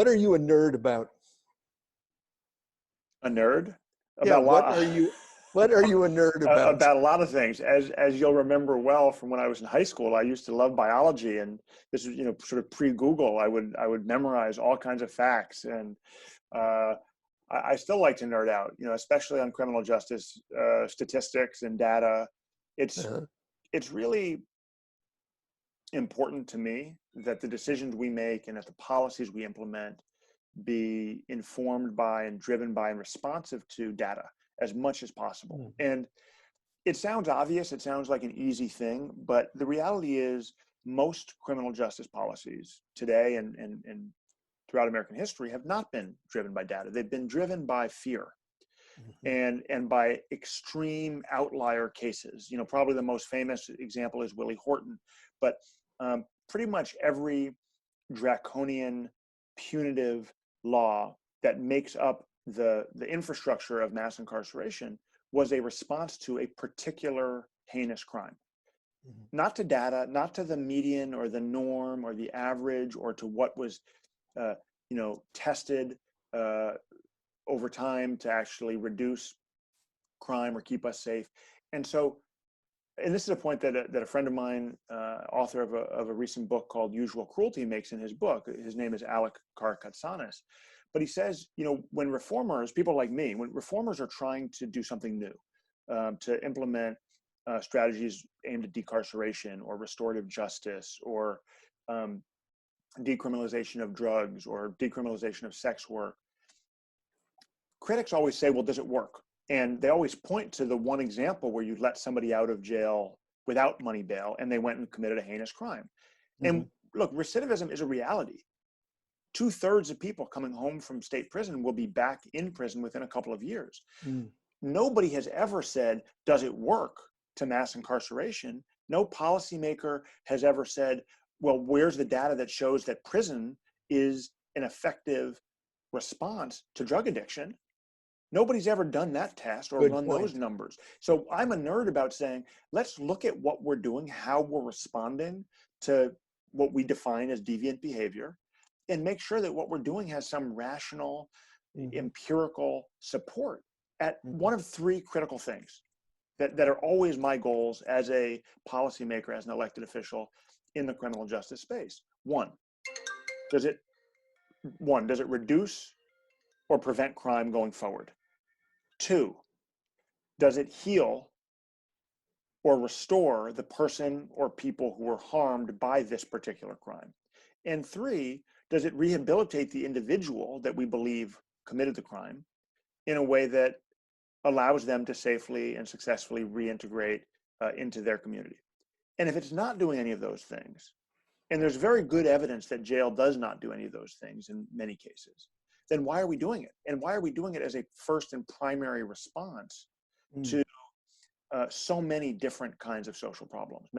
What are you a nerd about? A nerd Yeah, about a lot what are you a nerd about? about a lot of things. As you'll remember well from when I was in high school, I used to love biology, and this is sort of pre-Google. I would memorize all kinds of facts, and uh, I still like to nerd out. Especially on criminal justice statistics and data. It's Uh-huh. it's really important to me that the decisions we make and that the policies we implement be informed by and driven by and responsive to data as much as possible. Mhm. And it sounds obvious, it sounds like an easy thing, but the reality is most criminal justice policies today and throughout American history have not been driven by data. They've been driven by fear Mhm. and by extreme outlier cases. Probably the most famous example is Willie Horton, but pretty much every draconian, punitive law that makes up the infrastructure of mass incarceration was a response to a particular heinous crime. Mhm. Not to data, not to the median or the norm or the average or to what was, uh, tested uh, over time to actually reduce crime or keep us safe. And so, and this is a point that a friend of mine, author of a recent book called Usual Cruelty, makes in his book. His name is Alec Karakatsanis. But he says, when reformers, people like me, when reformers are trying to do something new, to implement strategies aimed at decarceration or restorative justice or um, decriminalization of drugs or decriminalization of sex work, critics always say, well, does it work? And they always point to the one example where you let somebody out of jail without money bail and they went and committed a heinous crime. And Mhm. look, recidivism is a reality. 2/3 of people coming home from state prison will be back in prison within a couple of years. Mm. Nobody has ever said, does it work to mass incarceration? No policymaker has ever said, well, where's the data that shows that prison is an effective response to drug addiction? Nobody's ever done that test or Good run those point. numbers. So I'm a nerd about saying, let's look at what we're doing, how we're responding to what we define as deviant behavior, and make sure that what we're doing has some rational, Mhm. empirical support at Mhm. one of three critical things that are always my goals as a policymaker, as an elected official in the criminal justice space. Does it does it reduce or prevent crime going forward? Two, does it heal or restore the person or people who were harmed by this particular crime? And three, does it rehabilitate the individual that we believe committed the crime in a way that allows them to safely and successfully reintegrate into their community? And if it's not doing any of those things, and there's very good evidence that jail does not do any of those things in many cases, then why are we doing it? And why are we doing it as a first and primary response Mm. to so many different kinds of social problems?